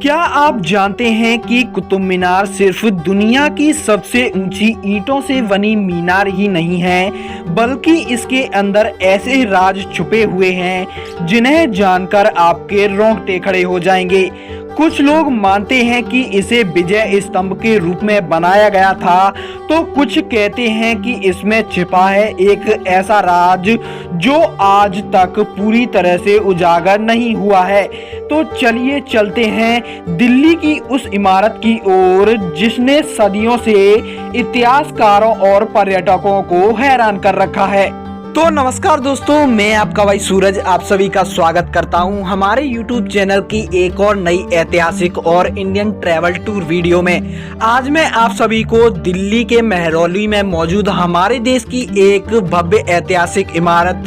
क्या आप जानते हैं कि कुतुब मीनार सिर्फ दुनिया की सबसे ऊंची ईंटों से बनी मीनार ही नहीं है, बल्कि इसके अंदर ऐसे राज छुपे हुए हैं जिन्हें जानकर आपके रोंगटे खड़े हो जाएंगे। कुछ लोग मानते हैं कि इसे विजय स्तंभ के रूप में बनाया गया था, तो कुछ कहते हैं कि इसमें छिपा है एक ऐसा राज जो आज तक पूरी तरह से उजागर नहीं हुआ है। तो चलिए चलते हैं दिल्ली की उस इमारत की ओर जिसने सदियों से इतिहासकारों और पर्यटकों को हैरान कर रखा है। तो नमस्कार दोस्तों, मैं आपका भाई सूरज आप सभी का स्वागत करता हूं हमारे YouTube चैनल की एक और नई ऐतिहासिक और इंडियन ट्रैवल टूर वीडियो में। आज मैं आप सभी को दिल्ली के मेहरौली में मौजूद हमारे देश की एक भव्य ऐतिहासिक इमारत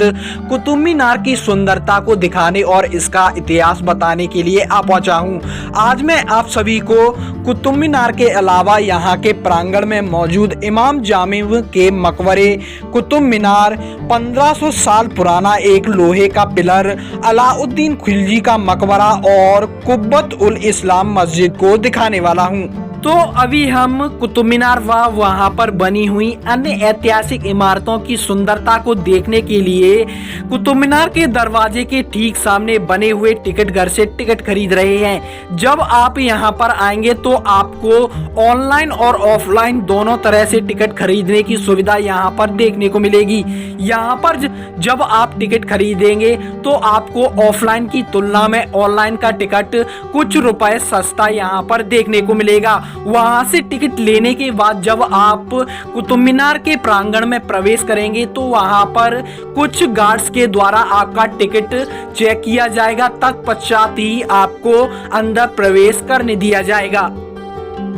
कुतुब मीनार की सुंदरता को दिखाने और इसका इतिहास बताने के लिए आ पहुंचा हूं। आज मैं आप सभी को कुतुब मीनार के अलावा यहाँ के प्रांगण में मौजूद इमाम जामिल के मकबरे, कुतुब मीनार, 1500 साल पुराना एक लोहे का पिलर, अलाउद्दीन खिलजी का मकबरा और कुब्बत उल इस्लाम मस्जिद को दिखाने वाला हूँ। तो अभी हम कुतुब मीनार व वहाँ पर बनी हुई अन्य ऐतिहासिक इमारतों की सुंदरता को देखने के लिए कुतुब मीनार के दरवाजे के ठीक सामने बने हुए टिकट घर से टिकट खरीद रहे हैं। जब आप यहाँ पर आएंगे तो आपको ऑनलाइन और ऑफलाइन दोनों तरह से टिकट खरीदने की सुविधा यहाँ पर देखने को मिलेगी। यहाँ पर जब आप टिकट खरीदेंगे तो आपको ऑफलाइन की तुलना में ऑनलाइन का टिकट कुछ रुपए सस्ता यहाँ पर देखने को मिलेगा। वहां से टिकट लेने के बाद जब आप कुतुब मीनार के प्रांगण में प्रवेश करेंगे तो वहां पर कुछ गार्ड्स के द्वारा आपका टिकट चेक किया जाएगा, तत्पश्चात ही आपको अंदर प्रवेश करने दिया जाएगा।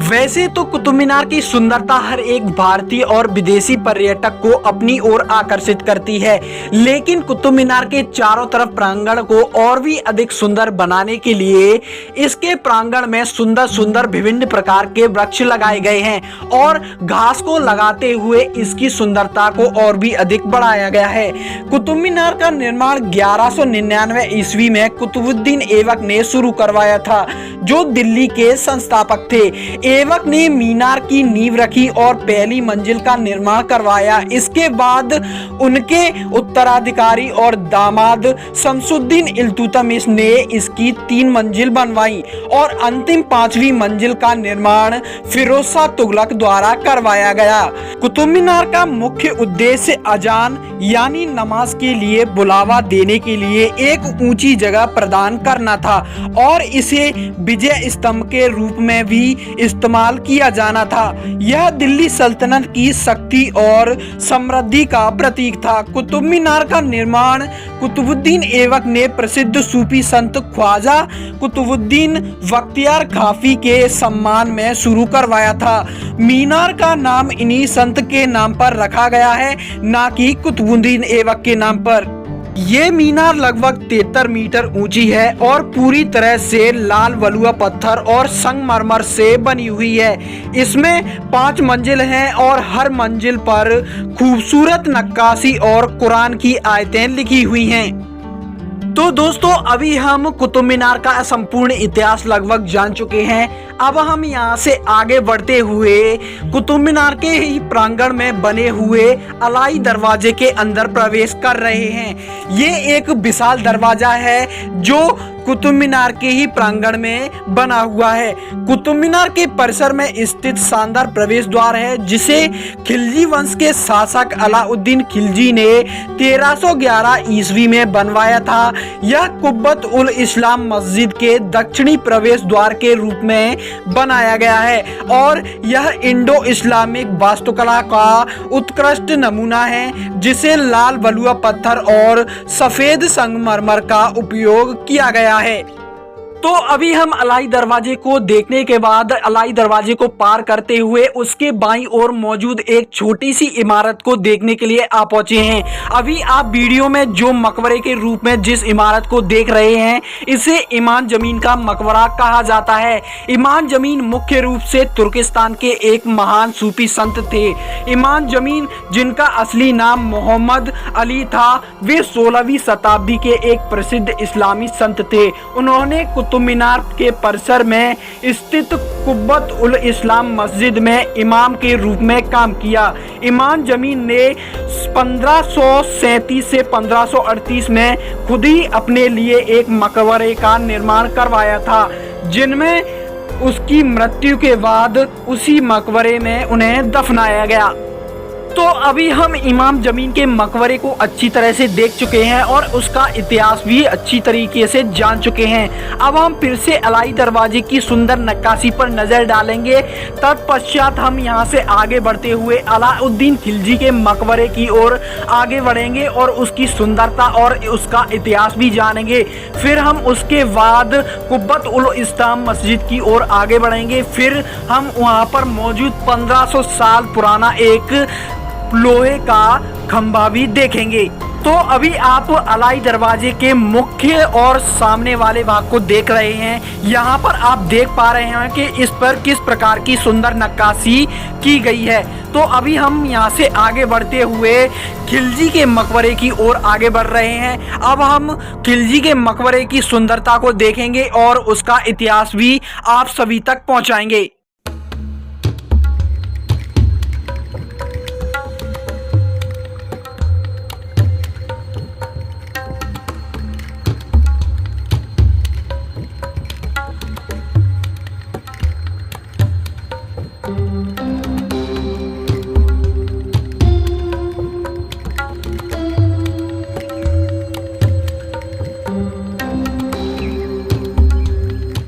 वैसे तो कुतुब मीनार की सुंदरता हर एक भारतीय और विदेशी पर्यटक को अपनी ओर आकर्षित करती है, लेकिन कुतुब मीनार के चारों तरफ प्रांगण को और भी अधिक सुंदर बनाने के लिए इसके प्रांगण में सुंदर सुंदर विभिन्न प्रकार के वृक्ष लगाए गए हैं और घास को लगाते हुए इसकी सुंदरता को और भी अधिक बढ़ाया गया है। कुतुब मीनार का निर्माण 1199 ईस्वी में कुतुबुद्दीन ऐबक ने शुरू करवाया था, जो दिल्ली के संस्थापक थे। ऐबक ने मीनार की नींव रखी और पहली मंजिल का निर्माण करवाया। इसके बाद उनके उत्तराधिकारी और दामाद शमसुद्दीन इल्तुतमिश ने इसकी 3 मंजिल बनवाई और अंतिम 5वीं मंजिल का निर्माण फिरोज शाह तुगलक द्वारा करवाया गया। कुतुब मीनार का मुख्य उद्देश्य अजान यानी नमाज के लिए बुलावा देने के लिए एक ऊंची जगह प्रदान करना था और इसे विजय स्तंभ के रूप में भी इस्तेमाल किया जाना था। यह दिल्ली सल्तनत की शक्ति और समृद्धि का प्रतीक था। कुतुब मीनार का निर्माण कुतुबुद्दीन ऐबक ने प्रसिद्ध सूफी संत ख्वाजा कुतुबुद्दीन बख्तियार खाफी के सम्मान में शुरू करवाया था। मीनार का नाम इन्हीं संत के नाम पर रखा गया है, ना कि कुतुबुद्दीन ऐबक के नाम पर। ये मीनार लगभग 73 मीटर ऊंची है और पूरी तरह से लाल बलुआ पत्थर और संगमरमर से बनी हुई है। इसमें 5 मंजिल हैं और हर मंजिल पर खूबसूरत नक्काशी और कुरान की आयतें लिखी हुई हैं। तो दोस्तों, अभी हम कुतुब मीनार का संपूर्ण इतिहास लगभग जान चुके हैं। अब हम यहाँ से आगे बढ़ते हुए कुतुब मीनार के ही प्रांगण में बने हुए अलाई दरवाजे के अंदर प्रवेश कर रहे हैं। ये एक विशाल दरवाजा है जो कुतुब मीनार के ही प्रांगण में बना हुआ है। कुतुब मीनार के परिसर में स्थित शानदार प्रवेश द्वार है, जिसे खिलजी वंश के शासक अलाउद्दीन खिलजी ने 1311 ईस्वी में बनवाया था। यह कुब्बत उल इस्लाम मस्जिद के दक्षिणी प्रवेश द्वार के रूप में बनाया गया है और यह इंडो इस्लामिक वास्तुकला का उत्कृष्ट नमूना है, जिसे लाल बलुआ पत्थर और सफेद संगमरमर का उपयोग किया गया है। तो अभी हम अलाई दरवाजे को देखने के बाद अलाई दरवाजे को पार करते हुए उसके बाईं ओर मौजूद एक छोटी सी इमारत को देखने के लिए आ पहुंचे हैं। अभी आप वीडियो में जो मकबरे के रूप में जिस इमारत को देख रहे हैं, इसे इमाम जमीन का मकबरा कहा जाता है। इमाम जमीन मुख्य रूप से तुर्किस्तान के एक महान सूफी संत थे। इमाम जमीन, जिनका असली नाम मोहम्मद अली था, वे 16वीं शताब्दी के एक प्रसिद्ध इस्लामी संत थे। उन्होंने कुतुब मीनार के परिसर में स्थित कुब्बत उल इस्लाम मस्जिद में इमाम के रूप में काम किया। इमाम जमीन ने 1537 से 1538 में खुद ही अपने लिए एक मकबरे का निर्माण करवाया था, जिनमें उसकी मृत्यु के बाद उसी मकबरे में उन्हें दफनाया गया। तो अभी हम इमाम जमीन के मकबरे को अच्छी तरह से देख चुके हैं और उसका इतिहास भी अच्छी तरीके से जान चुके हैं। अब हम फिर से अलाई दरवाजे की सुंदर नक्काशी पर नज़र डालेंगे। तत्पश्चात हम यहां से आगे बढ़ते हुए अलाउद्दीन खिलजी के मकबरे की ओर आगे बढ़ेंगे और उसकी सुंदरता और उसका इतिहास भी जानेंगे। फिर हम उसके बाद कुब्बत उल इस्लाम मस्जिद की ओर आगे बढ़ेंगे। फिर हम वहां पर मौजूद 1500 साल पुराना एक लोहे का खंभा भी देखेंगे। तो अभी आप अलाई दरवाजे के मुख्य और सामने वाले भाग को देख रहे हैं। यहाँ पर आप देख पा रहे हैं कि इस पर किस प्रकार की सुंदर नक्काशी की गई है। तो अभी हम यहाँ से आगे बढ़ते हुए खिलजी के मकबरे की ओर आगे बढ़ रहे हैं। अब हम खिलजी के मकबरे की सुंदरता को देखेंगे और उसका इतिहास भी आप सभी तक पहुँचाएंगे।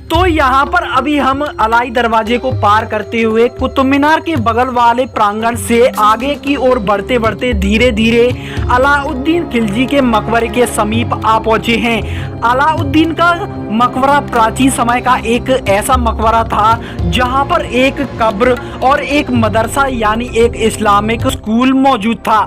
तो यहाँ पर अभी हम अलाई दरवाजे को पार करते हुए कुतुब मीनार के बगल वाले प्रांगण से आगे की ओर बढ़ते बढ़ते धीरे धीरे अलाउद्दीन खिलजी के मकबरे के समीप आ पहुंचे हैं। अलाउद्दीन का मकबरा प्राचीन समय का एक ऐसा मकबरा था जहां पर एक कब्र और एक मदरसा यानी एक इस्लामिक स्कूल मौजूद था।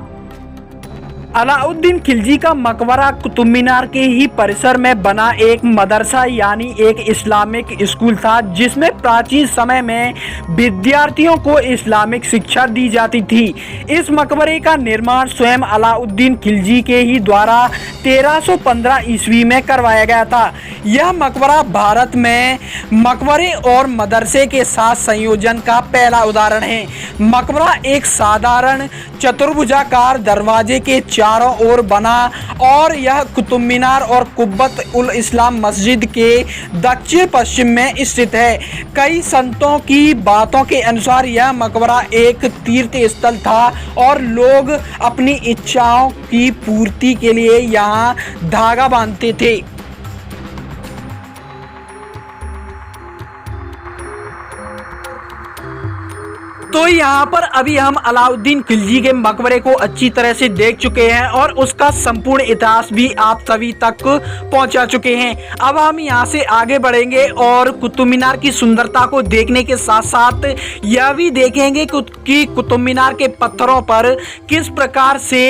अलाउद्दीन खिलजी का मकबरा कुतुब मीनार के ही परिसर में बना एक मदरसा यानी एक इस्लामिक स्कूल था, जिसमें प्राचीन समय में विद्यार्थियों को इस्लामिक शिक्षा दी जाती थी। इस मकबरे का निर्माण स्वयं अलाउद्दीन खिलजी के ही द्वारा 1315 ईस्वी में करवाया गया था। यह मकबरा भारत में मकबरे और मदरसे के साथ संयोजन का पहला उदाहरण है। मकबरा एक साधारण चतुर्भुजाकार दरवाजे के चारों ओर बना और यह कुतुब मीनार और कुब्बत उल इस्लाम मस्जिद के दक्षिण पश्चिम में स्थित है। कई संतों की बातों के अनुसार यह मकबरा एक तीर्थ स्थल था और लोग अपनी इच्छाओं की पूर्ति के लिए यहाँ धागा बांधते थे। तो यहाँ पर अभी हम अलाउद्दीन खिलजी के मकबरे को अच्छी तरह से देख चुके हैं और उसका संपूर्ण इतिहास भी आप सभी तक पहुँचा चुके हैं। अब हम यहाँ से आगे बढ़ेंगे और कुतुब मीनार की सुंदरता को देखने के साथ साथ यह भी देखेंगे कि कुतुब मीनार के पत्थरों पर किस प्रकार से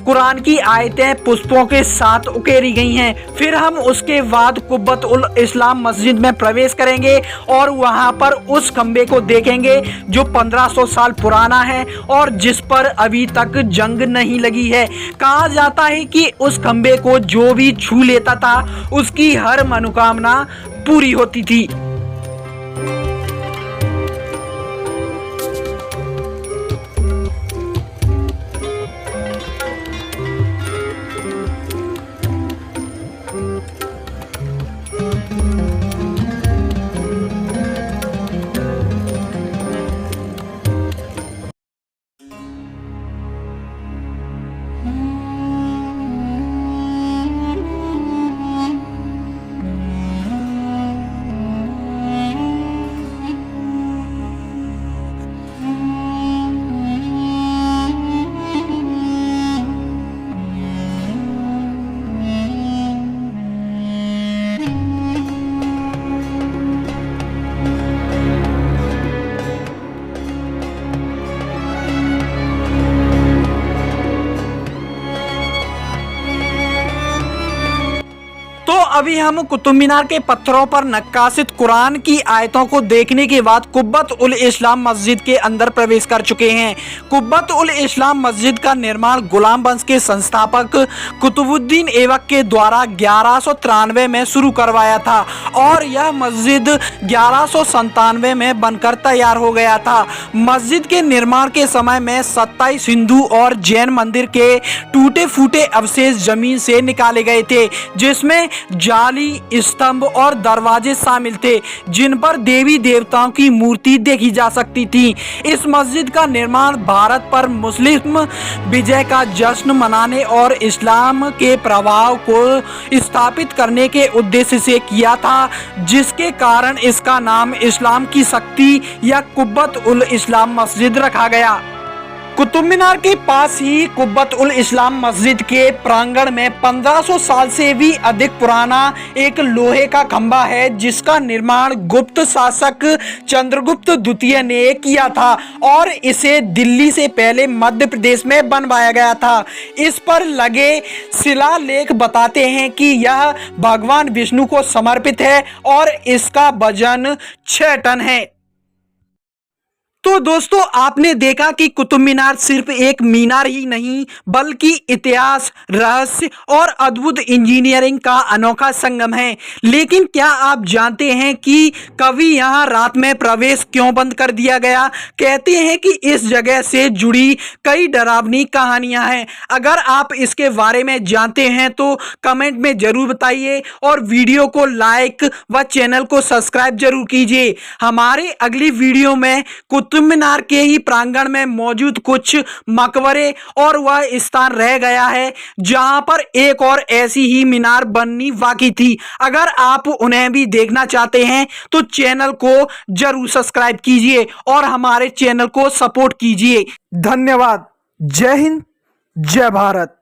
कुरान की आयतें पुष्पों के साथ उकेरी गई हैं। फिर हम उसके बाद कुब्बत उल इस्लाम मस्जिद में प्रवेश करेंगे और वहाँ पर उस खंबे को देखेंगे जो 1500 साल पुराना है और जिस पर अभी तक जंग नहीं लगी है। कहा जाता है कि उस खंबे को जो भी छू लेता था उसकी हर मनोकामना पूरी होती थी। अभी हम कुतुब मीनार के पत्थरों पर नक्काशित कुरान की आयतों को देखने के बाद कुब्बत उल इस्लाम मस्जिद के अंदर प्रवेश कर चुके हैं। कुब्बत उल इस्लाम मस्जिद का निर्माण गुलाम वंश के संस्थापक कुतुबुद्दीन ऐबक के द्वारा 1193 में शुरू करवाया था और यह मस्जिद 1197 में बनकर तैयार हो गया था। मस्जिद के निर्माण के समय में 27 हिंदू और जैन मंदिर के टूटे फूटे अवशेष जमीन से निकाले गए थे, जिसमें जाली, स्तंभ और दरवाजे शामिल थे जिन पर देवी देवताओं की मूर्ति देखी जा सकती थी। इस मस्जिद का निर्माण भारत पर मुस्लिम विजय का जश्न मनाने और इस्लाम के प्रभाव को स्थापित करने के उद्देश्य से किया था, जिसके कारण इसका नाम इस्लाम की शक्ति या कुब्बत उल इस्लाम मस्जिद रखा गया। कुतुब मीनार के पास ही कुब्बत उल इस्लाम मस्जिद के प्रांगण में 1500 साल से भी अधिक पुराना एक लोहे का खंभा है, जिसका निर्माण गुप्त शासक चंद्रगुप्त द्वितीय ने किया था और इसे दिल्ली से पहले मध्य प्रदेश में बनवाया गया था। इस पर लगे शिलालेख बताते हैं कि यह भगवान विष्णु को समर्पित है और इसका वजन 6 टन है। तो दोस्तों, आपने देखा कि कुतुब मीनार सिर्फ एक मीनार ही नहीं बल्कि इतिहास, रहस्य और अद्भुत इंजीनियरिंग का अनोखा संगम है। लेकिन क्या आप जानते हैं कि कभी यहां रात में प्रवेश क्यों बंद कर दिया गया? कहते हैं कि इस जगह से जुड़ी कई डरावनी कहानियां हैं। अगर आप इसके बारे में जानते हैं तो कमेंट में जरूर बताइए और वीडियो को लाइक व चैनल को सब्सक्राइब जरूर कीजिए। हमारे अगली वीडियो में कुतुब मीनार के ही प्रांगण में मौजूद कुछ मकबरे और वह स्थान रह गया है जहां पर एक और ऐसी ही मीनार बननी बाकी थी। अगर आप उन्हें भी देखना चाहते हैं तो चैनल को जरूर सब्सक्राइब कीजिए और हमारे चैनल को सपोर्ट कीजिए। धन्यवाद। जय हिंद, जय भारत।